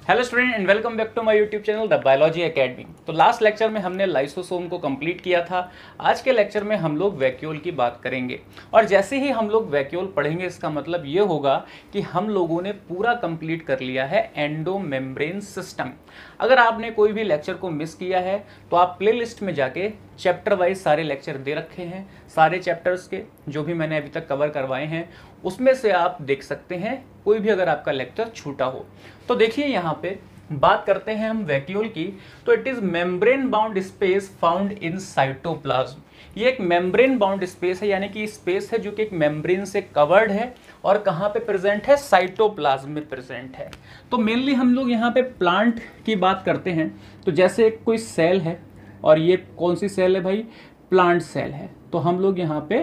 Hello student and welcome back to my YouTube channel the biology academy. तो last lecture में हमने lysosome को complete किया था। आज के लेक्चर में हम लोग वैक्यूल की बात करेंगे और जैसे ही हम लोग वैक्यूल पढ़ेंगे इसका मतलब ये होगा कि हम लोगों ने पूरा कंप्लीट कर लिया है एंडोमेम्ब्रेन सिस्टम। अगर आपने कोई भी लेक्चर को मिस किया है तो आप प्लेलिस्ट में जाके चैप्टर वाइज सारे लेक्चर दे रखे हैं, सारे चैप्टर्स के जो भी मैंने अभी तक कवर करवाए हैं उसमें से आप देख सकते हैं कोई भी अगर आपका लेक्चर छूटा हो। तो देखिए यहाँ पे बात करते हैं हम वैक्यूल की। तो it is membrane bound space found in cytoplasm. ये एक मेम्ब्रेन बाउंड स्पेस है, यानी कि स्पेस है जो कि एक मेम्ब्रेन से कवर्ड है और कहाँ पे प्रेजेंट है, साइटोप्लाज्म में प्रेजेंट है। तो मेनली हम लोग यहाँ पे प्लांट की बात करते हैं। तो जैसे कोई सेल है और ये कौन सी सेल है भाई, प्लांट सेल है, तो हम लोग यहाँ पे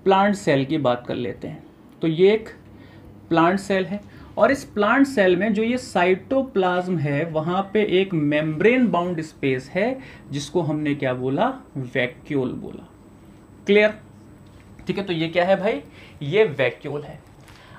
प्लांट सेल की बात कर लेते हैं। तो ये एक प्लांट सेल है और इस प्लांट सेल में जो ये साइटोप्लाज्म है वहां पे एक मेम्ब्रेन बाउंड स्पेस है जिसको हमने क्या बोला, वैक्यूल बोला। क्लियर? ठीक है, तो ये क्या है भाई, ये वैक्यूल है।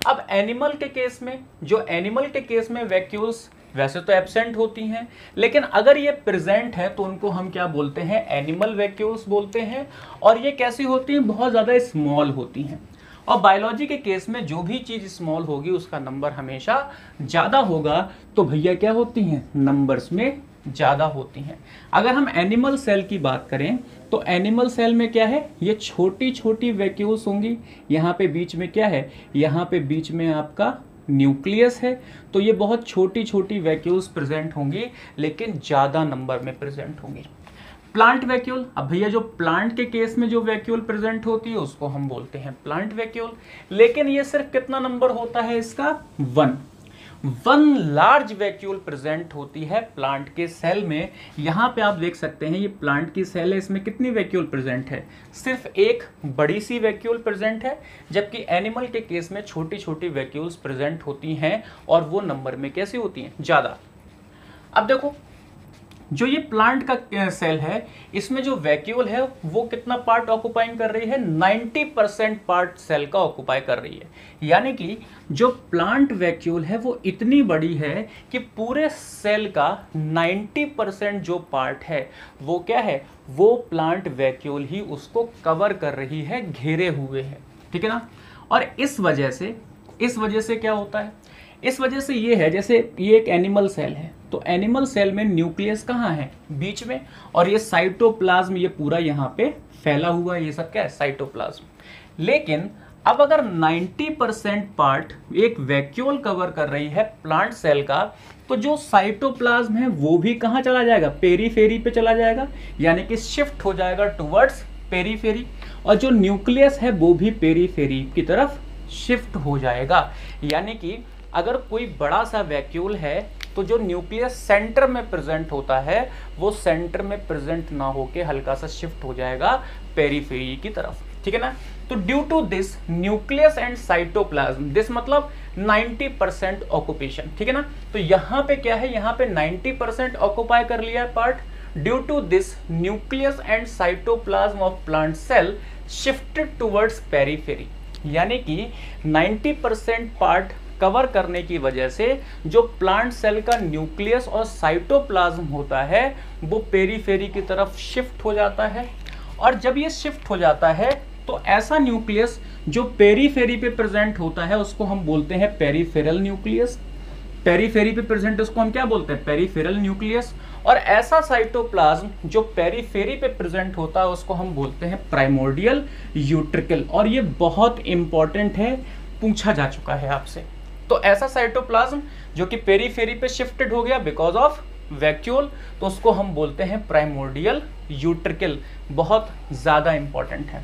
अब एनिमल के केस में, जो एनिमल के केस में वैक्यूल्स वैसे तो एब्सेंट होती हैं, लेकिन अगर ये प्रेजेंट है तो उनको हम क्या बोलते हैं, एनिमल वैक्यूल्स बोलते हैं। और ये कैसी होती हैं, बहुत ज़्यादा स्मॉल होती हैं। और बायोलॉजी के केस में जो भी चीज़ स्मॉल होगी उसका नंबर हमेशा ज़्यादा होगा। तो भैया क्या होती हैं, नंबर्स में ज़्यादा होती हैं। अगर हम एनिमल सेल की बात करें तो एनिमल सेल में क्या है, ये छोटी छोटी वैक्यूल्स होंगी। यहाँ पे बीच में क्या है, यहाँ पे बीच में आपका न्यूक्लियस है। तो ये बहुत छोटी छोटी वैक्यूल्स प्रेजेंट होंगी लेकिन ज़्यादा नंबर में प्रेजेंट होंगी। प्लांट वैक्यूल, अब भैया जो प्लांट के केस में जो वैक्यूल प्रेजेंट होती है उसको हम बोलते हैं प्लांट वैक्यूल। लेकिन ये सिर्फ कितना नंबर होता है इसका, वन लार्ज वैक्यूल प्रेजेंट होती है प्लांट के सेल में। यहाँ पे आप देख सकते हैं ये प्लांट की सेल है, इसमें कितनी वैक्यूल प्रेजेंट है, सिर्फ एक बड़ी सी वैक्यूल प्रेजेंट है। जबकि एनिमल के केस में छोटी छोटी वैक्यूल्स प्रेजेंट होती हैं और वो नंबर में कैसी होती हैं, ज़्यादा। अब देखो जो ये प्लांट का सेल है इसमें जो वैक्यूल है वो कितना पार्ट ऑक्युपाइंग कर रही है, 90% पार्ट सेल का ऑक्युपाई कर रही है। यानी कि जो प्लांट वैक्यूल है वो इतनी बड़ी है कि पूरे सेल का 90% जो पार्ट है वो क्या है, वो प्लांट वैक्यूल ही उसको कवर कर रही है, घेरे हुए है। ठीक है ना। और इस वजह से क्या होता है, इस वजह से ये है, जैसे ये एक एनिमल सेल है तो एनिमल सेल में न्यूक्लियस कहाँ है, बीच में, और ये साइटोप्लाज्म ये पूरा यहाँ पे फैला हुआ है, ये सब क्या है, साइटोप्लाज्म। लेकिन अब अगर 90% पार्ट एक वैक्यूल कवर कर रही है प्लांट सेल का, तो जो साइटोप्लाज्म है वो भी कहाँ चला जाएगा, पेरीफेरी पे चला जाएगा, यानी कि शिफ्ट हो जाएगा टुवर्ड्स पेरीफेरी। और जो न्यूक्लियस है वो भी पेरीफेरी की तरफ शिफ्ट हो जाएगा। यानी कि अगर कोई बड़ा सा वैक्यूल है तो जो न्यूक्लियस सेंटर में प्रेजेंट होता है वो सेंटर में प्रेजेंट ना होके हल्का सा शिफ्ट हो जाएगा पेरीफेरी की तरफ। ठीक है ना। तो due to this nucleus and cytoplasm, this मतलब 90% ऑक्यूपेशन। ठीक है ना। तो यहाँ पे क्या है, यहाँ पे 90% ऑक्यूपाई कर लिया है part. Due to this nucleus and cytoplasm of plant cell shifted towards periphery, यानी कि 90% पार्ट कवर करने की वजह से जो प्लांट सेल का न्यूक्लियस और साइटोप्लाज्म होता है वो पेरीफेरी की तरफ शिफ्ट हो जाता है। और जब ये शिफ्ट हो जाता है तो ऐसा न्यूक्लियस जो पेरीफेरी पे प्रेजेंट होता है उसको हम बोलते हैं पेरीफेरल न्यूक्लियस। पेरीफेरी पे प्रेजेंट उसको हम क्या बोलते हैं, पेरीफेरल न्यूक्लियस। और ऐसा साइटोप्लाज्म जो पेरीफेरी पे प्रेजेंट होता है उसको हम बोलते हैं प्राइमोर्डियल यूट्रिकल। और ये बहुत इंपॉर्टेंट है, पूछा जा चुका है आपसे। तो ऐसा साइटोप्लाज्म जो कि पेरीफेरी पे शिफ्टेड हो गया बिकॉज ऑफ वैक्यूल, तो उसको हम बोलते हैं प्राइमोर्डियल यूट्रिकल। बहुत ज्यादा इंपॉर्टेंट है।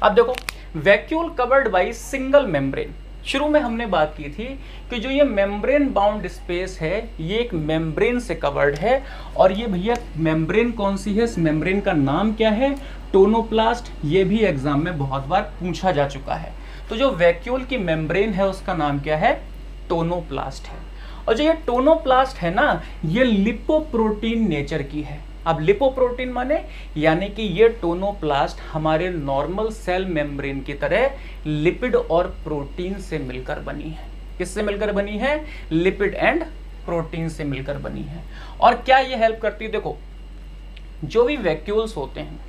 अब देखो, vacuole covered by single membrane. शुरू में हमने बात की थी कि जो ये मेम्ब्रेन बाउंड स्पेस है ये एक मेम्ब्रेन से कवर्ड है। और ये भैया मेम्ब्रेन कौन सी है, इस मेम्ब्रेन का नाम क्या है, टोनोप्लास्ट। ये भी एग्जाम में बहुत बार पूछा जा चुका है। तो जो वैक्यूल की मेम्ब्रेन है उसका नाम क्या है, टोनोप्लास्ट है। और जो ये टोनोप्लास्ट है ना, ये लिपोप्रोटीन नेचर की है। अब लिपोप्रोटीन माने, यानी कि ये टोनोप्लास्ट हमारे नॉर्मल सेल मेम्ब्रेन की तरह लिपिड और प्रोटीन से मिलकर बनी है। किससे मिलकर बनी है, लिपिड एंड प्रोटीन से मिलकर बनी है। और क्या ये हेल्प करती है? देखो, जो भी वैक्यूल्स होते हैं,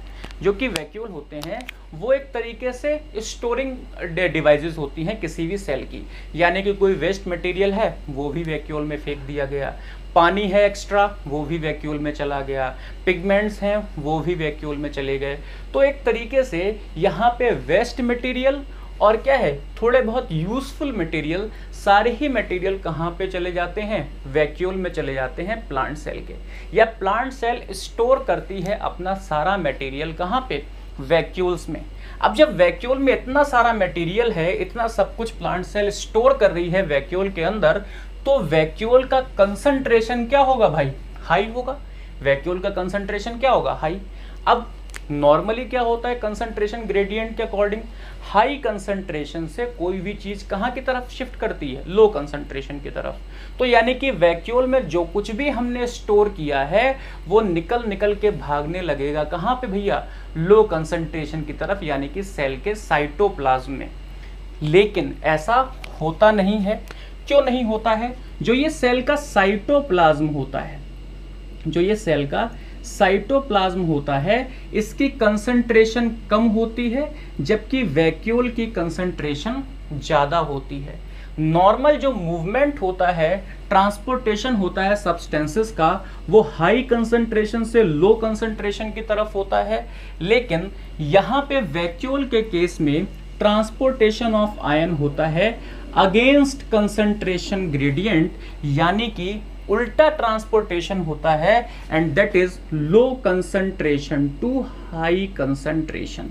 जो कि वैक्यूल होते हैं, वो एक तरीके से स्टोरिंग डिवाइसेस होती हैं किसी भी सेल की। यानी कि कोई वेस्ट मटेरियल है वो भी वैक्यूल में फेंक दिया गया, पानी है एक्स्ट्रा वो भी वैक्यूल में चला गया, पिगमेंट्स हैं वो भी वैक्यूल में चले गए। तो एक तरीके से यहाँ पे वेस्ट मटेरियल और क्या है, थोड़े बहुत यूजफुल मटेरियल, सारे ही मटेरियल कहाँ पे चले जाते हैं? वैक्यूल में चले जाते हैं प्लांट सेल के। या प्लांट सेल स्टोर करती है अपना सारा मटेरियल कहाँ पे? वैक्यूल्स में। अब जब वैक्यूल में इतना सारा मटेरियल है, इतना सब कुछ प्लांट सेल स्टोर कर रही है वैक्यूल के अंदर, तो वैक्यूल का कंसंट्रेशन क्या होगा भाई? हाई होगा। वैक्यूल का कंसंट्रेशन क्या होगा? हाई। अब नॉर्मली क्या होता है कंसंट्रेशन ग्रेडियंट के अकॉर्डिंग? हाई कंसंट्रेशन से कोई भी चीज कहाँ की तरफ शिफ्ट करती है? लो कंसंट्रेशन की तरफ। तो यानी कि वैक्यूल में जो कुछ भी हमने स्टोर किया है वो निकल निकल के भागने लगेगा कहाँ पे भैया? लो कंसंट्रेशन की तरफ, यानी कि सेल के साइटोप्लाज्म में। लेकिन ऐसा होता नहीं है। क्यों नहीं होता है? जो ये सेल का साइटोप्लाज्म होता है, जो ये सेल का साइटोप्लाज्म होता है, इसकी कंसंट्रेशन कम होती है, जबकि वैक्यूल की कंसंट्रेशन ज्यादा होती है। नॉर्मल जो मूवमेंट होता है, ट्रांसपोर्टेशन होता है सब्सटेंसेस का, वो हाई कंसंट्रेशन से लो कंसंट्रेशन की तरफ होता है। लेकिन यहाँ पे वैक्यूल के केस में ट्रांसपोर्टेशन ऑफ आयन होता है अगेंस्ट कंसंट्रेशन ग्रेडियंट, यानी कि उल्टा ट्रांसपोर्टेशन होता है, and that is low concentration to high concentration,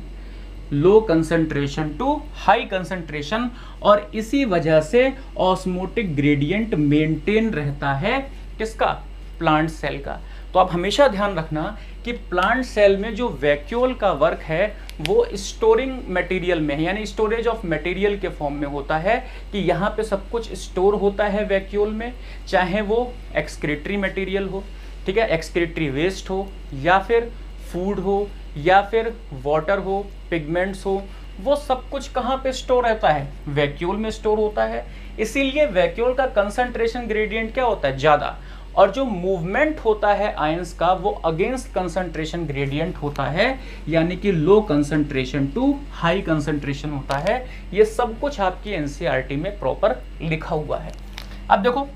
low concentration to high concentration. और इसी वजह से ऑस्मोटिक ग्रेडियंट मेंटेन रहता है किसका? प्लांट सेल का। तो आप हमेशा ध्यान रखना कि प्लांट सेल में जो वैक्यूल का वर्क है वो स्टोरिंग मटेरियल में है, यानी स्टोरेज ऑफ मटेरियल के फॉर्म में होता है, कि यहाँ पे सब कुछ स्टोर होता है वैक्यूल में, चाहे वो एक्सक्रीटरी मटेरियल हो, ठीक है, एक्सक्रीटरी वेस्ट हो, या फिर फूड हो, या फिर वाटर हो, पिगमेंट्स हो, वो सब कुछ कहाँ पे स्टोर रहता है? वैक्यूल में स्टोर होता है। इसीलिए वैक्यूल का कंसंट्रेशन ग्रेडियंट क्या होता है? ज़्यादा। और जो मूवमेंट होता है आयंस का वो अगेंस्ट कंसंट्रेशन ग्रेडियंट होता है, यानी कि low concentration to high concentration होता है। ये सब कुछ आपकी एनसीईआरटी में प्रॉपर लिखा हुआ है। अब देखो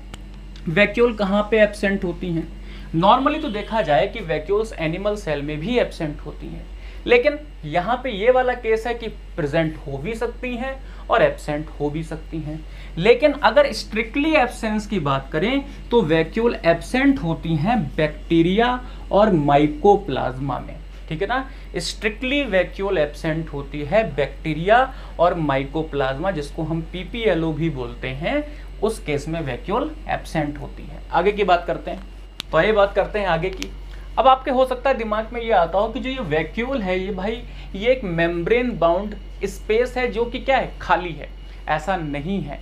वैक्यूल कहाँ पे एब्सेंट होती हैं? नॉर्मली तो देखा जाए कि वैक्यूल्स एनिमल सेल में भी एब्सेंट होती हैं, लेकिन यहाँ पे ये वाला केस है कि प्रेजेंट हो भी सकती हैं और एब्सेंट हो भी सकती हैं। लेकिन अगर स्ट्रिक्टली एब्सेंस की बात करें तो वैक्यूल एब्सेंट होती हैं बैक्टीरिया और माइकोप्लाज्मा में, ठीक है ना। स्ट्रिक्टली वैक्यूल एब्सेंट होती है बैक्टीरिया और माइकोप्लाज्मा, जिसको हम पीपीएलओ भी बोलते हैं, उस केस में वैक्यूल एब्सेंट होती है। आगे की बात करते हैं, तो ये बात करते हैं आगे की। अब आपके हो सकता है दिमाग में ये आता हो कि जो ये वैक्यूल है ये भाई ये एक मेम्ब्रेन बाउंड स्पेस है जो कि क्या है? खाली है। ऐसा नहीं है।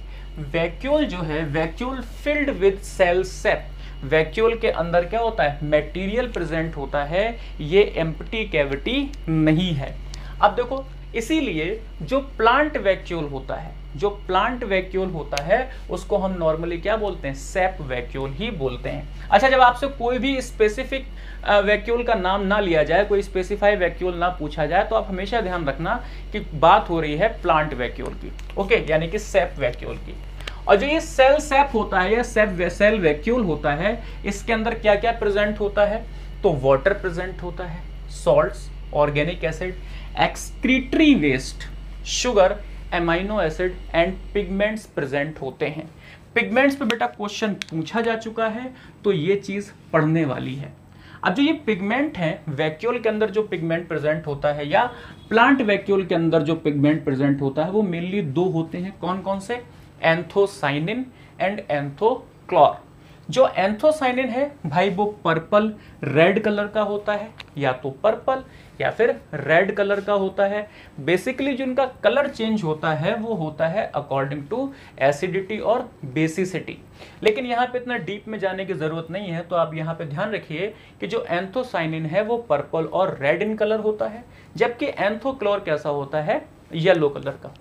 वैक्यूल जो है, vacuole filled with cell sap, vacuole के अंदर क्या होता है? मटेरियल प्रेजेंट होता है, ये एम्प्टी कैविटी नहीं है। अब देखो इसीलिए जो प्लांट वैक्यूल होता है, जो प्लांट वैक्यूल होता है उसको हम नॉर्मली क्या बोलते हैं? सैप वैक्यूल ही बोलते हैं। अच्छा, जब आपसे कोई भी स्पेसिफिक वैक्यूल का नाम ना लिया जाए, कोई स्पेसिफाई वैक्यूल ना पूछा जाए, तो आप हमेशा ध्यान रखना कि बात हो रही है प्लांट वैक्यूल की, ओके, यानी कि सैप वैक्यूल की। और जो ये सेल सैप होता है या सेल वैक्यूल होता है, इसके अंदर क्या क्या प्रेजेंट होता है? तो वाटर प्रेजेंट होता है, salts, organic acid, excretory waste, sugar, amino acid and pigments present होते हैं। पिगमेंट्स पे बेटा क्वेश्चन पूछा जा चुका है, तो ये चीज पढ़ने वाली है। अब जो ये पिगमेंट है, वैक्यूल के अंदर जो पिगमेंट प्रेजेंट होता है या प्लांट वैक्यूल के अंदर जो पिगमेंट प्रेजेंट होता है, वो मेनली दो होते हैं। कौन कौन से? Anthocyanin and anthochlor. जो एंथोसाइनिन है भाई वो पर्पल रेड कलर का होता है, या तो पर्पल या फिर रेड कलर का होता है। बेसिकली जो इनका कलर चेंज होता है वो होता है अकॉर्डिंग टू एसिडिटी और बेसिसिटी। लेकिन यहाँ पे इतना डीप में जाने की जरूरत नहीं है, तो आप यहाँ पे ध्यान रखिए कि जो एंथोसाइनिन है वो पर्पल और रेड इन कलर होता है, जबकि एंथोक्लोर कैसा होता है? येलो कलर का।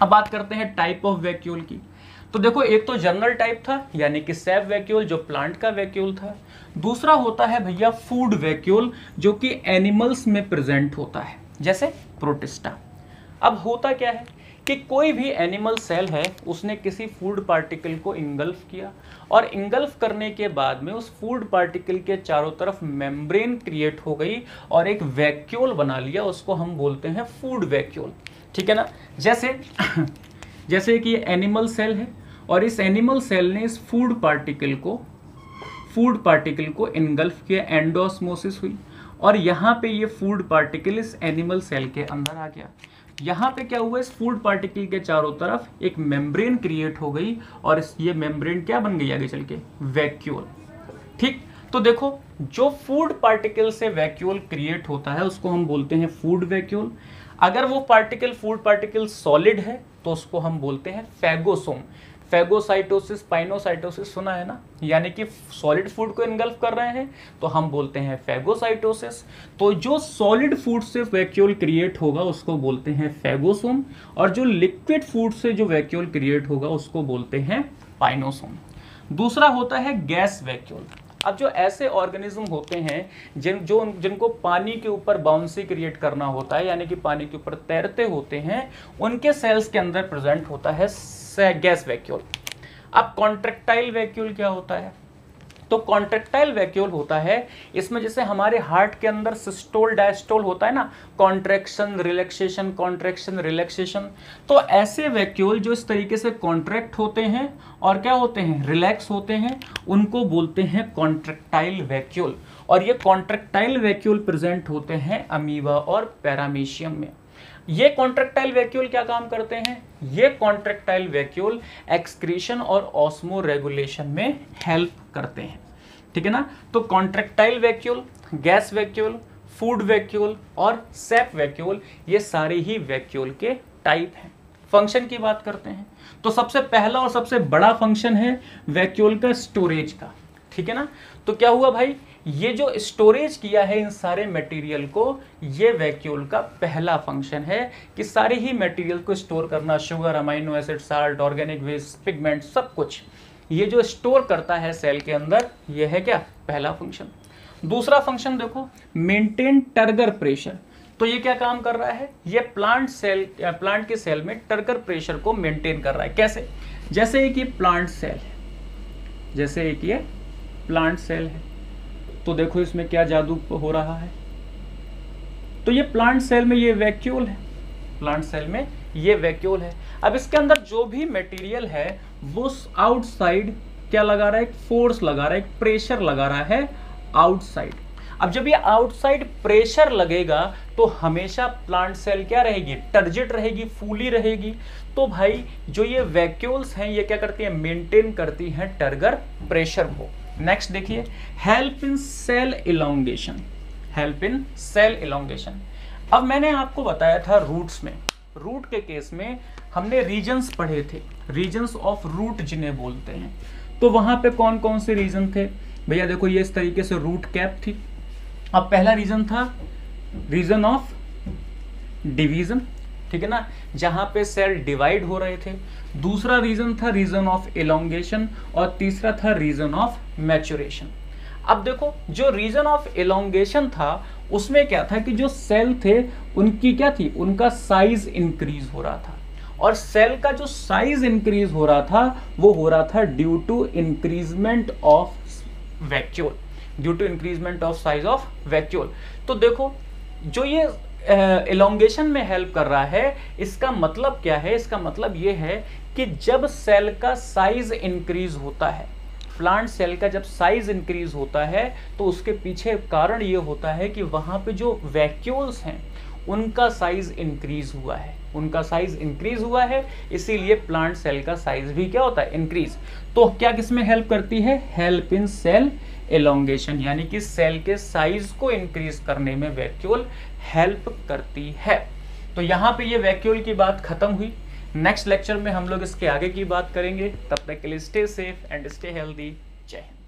अब बात करते हैं टाइप ऑफ वैक्यूल की। तो देखो, एक तो जनरल टाइप था यानी कि सैप वैक्यूल जो प्लांट का वैक्यूल था। दूसरा होता है भैया फूड वैक्यूल जो कि एनिमल्स में प्रेजेंट होता है, जैसे प्रोटिस्टा। अब होता क्या है कि कोई भी एनिमल सेल है उसने किसी फूड पार्टिकल को इंगल्फ किया और इंगल्फ करने के बाद में उस फूड पार्टिकल के चारों तरफ मेम्ब्रेन क्रिएट हो गई और एक वैक्यूल बना लिया, उसको हम बोलते हैं फूड वैक्यूल। ठीक है ना। जैसे कि ये एनिमल सेल है और इस एनिमल सेल ने इस फूड पार्टिकल को इनगल्फ किया, एंडोस्मोसिस हुई और यहाँ पे ये फूड पार्टिकल इस एनिमल सेल के अंदर आ गया। यहाँ पे क्या हुआ, इस फूड पार्टिकल के चारों तरफ एक मेम्ब्रेन क्रिएट हो गई और ये मेम्ब्रेन क्या बन गई आगे चल के, वैक्यूल। ठीक, तो देखो जो फूड पार्टिकल से वैक्यूल क्रिएट होता है उसको हम बोलते हैं फूड वैक्यूल। अगर वो फूड पार्टिकल सॉलिड है तो उसको हम बोलते हैं फैगोसोम। फैगोसाइटोसिस, पाइनोसाइटोसिस सुना है ना, यानी कि सॉलिड फूड को इनगल्फ कर रहे हैं तो हम बोलते हैं फैगोसाइटोसिस। तो जो सॉलिड फूड से वैक्यूल क्रिएट होगा उसको बोलते हैं फैगोसोम और जो लिक्विड फूड से जो वैक्यूल क्रिएट होगा उसको बोलते हैं पाइनोसोम। दूसरा होता है गैस वैक्यूल। अब जो ऐसे ऑर्गेनिज्म होते हैं जिनको पानी के ऊपर बाउंसी क्रिएट करना होता है, यानी कि पानी के ऊपर तैरते होते हैं, उनके सेल्स के अंदर प्रेजेंट होता है गैस वैक्यूल। अब कॉन्ट्रैक्टाइल वैक्यूल क्या होता है? तो कॉन्ट्रैक्टाइल वैक्यूल होता है, इसमें जैसे हमारे हार्ट के अंदर सिस्टोल डायस्टोल होता है ना, कॉन्ट्रैक्शन रिलैक्सेशन, कॉन्ट्रैक्शन रिलैक्सेशन, तो ऐसे वैक्यूल जो इस तरीके से कॉन्ट्रैक्ट होते हैं और क्या होते हैं, रिलैक्स होते हैं, उनको बोलते हैं कॉन्ट्रैक्टाइल वैक्यूल। और ये कॉन्ट्रैक्टाइल वैक्यूल प्रेजेंट होते हैं अमीबा और पैरामीशियम में। ये कॉन्ट्रैक्टाइल वैक्यूल क्या काम करते हैं? ये कॉन्ट्रैक्टाइल वैक्यूल एक्सक्रीशन और ऑस्मो रेगुलेशन में हेल्प करते हैं। ठीक है ना। तो contractile vacuole, gas vacuole, food vacuole और सैप वैक्यूल, ये सारे ही वैक्यूल के टाइप हैं। फंक्शन की बात करते हैं तो सबसे पहला और सबसे बड़ा फंक्शन है वैक्यूल का स्टोरेज का। ठीक है ना। तो क्या हुआ भाई, ये जो स्टोरेज किया है इन सारे मटेरियल को, ये वैक्यूल का पहला फंक्शन है कि सारे ही मटेरियल को स्टोर करना, sugar, amino acid, salt, organic waste, pigment, सब कुछ ये जो स्टोर करता है सेल के अंदर, ये है क्या, पहला फंक्शन। दूसरा फंक्शन देखो, मेंटेन टर्गर प्रेशर। तो ये क्या काम कर रहा है, ये प्लांट के सेल में टर्गर प्रेशर को मेंटेन कर रहा है। कैसे? जैसे एक ये प्लांट सेल है, जैसे एक ये प्लांट सेल है, तो देखो इसमें क्या जादू हो रहा है। तो ये प्लांट सेल में ये वैक्यूल है, प्लांट सेल में ये वैक्यूल है। अब इसके अंदर जो भी मटेरियल है वो आउटसाइड क्या लगा रहा है, एक फोर्स लगा रहा है, एक प्रेशर लगा रहा है आउटसाइड। अब जब ये आउटसाइड प्रेशर लगेगा तो हमेशा प्लांट सेल क्या रहेगी, टर्जिट रहेगी, फूली रहेगी। तो भाई जो ये वैक्यूल्स हैं ये क्या करती हैं, मेंटेन करती हैं टर्गर प्रेशर को। नेक्स्ट देखिए, help in cell elongation. Help in cell elongation. अब मैंने आपको बताया था रूट्स में, रूट के केस में हमने रीजन्स पढ़े थे, रीजन्स ऑफ रूट जिन्हें बोलते हैं। तो वहां पे कौन कौन से रीजन थे भैया, देखो ये इस तरीके से रूट कैप थी। अब पहला रीजन था रीजन ऑफ डिवीजन, ठीक है ना, जहां पे सेल डिवाइड हो रहे थे। दूसरा रीजन था रीजन ऑफ इलोंगेशन और तीसरा था रीजन ऑफ मैच्योरेशन। अब देखो जो रीजन ऑफ इलोंगेशन था उसमें क्या था कि जो सेल थे उनकी क्या थी, उनका साइज इंक्रीज हो रहा था। और सेल का जो साइज इंक्रीज हो रहा था वो हो रहा था due to increasement of vacuole, due to increasement of size of vacuole. तो देखो जो ये इलोंगेशन में हेल्प कर रहा है, इसका मतलब क्या है, इसका मतलब ये है कि जब सेल का साइज इंक्रीज होता है, प्लांट सेल का जब साइज इंक्रीज होता है तो उसके पीछे कारण ये होता है कि वहां पे जो वैक्यूल्स हैं उनका साइज इंक्रीज हुआ है, उनका साइज इंक्रीज हुआ है, इसीलिए प्लांट सेल का साइज भी क्या होता है, इंक्रीज। तो क्या किसमें हेल्प करती है, हेल्प इन सेल एलोंगेशन, यानी कि सेल के साइज को इंक्रीज करने में वैक्यूल हेल्प करती है। तो यहाँ पे ये वैक्यूल की बात खत्म हुई। नेक्स्ट लेक्चर में हम लोग इसके आगे की बात करेंगे। तब तक के लिए stay safe and stay healthy. जय हिंद।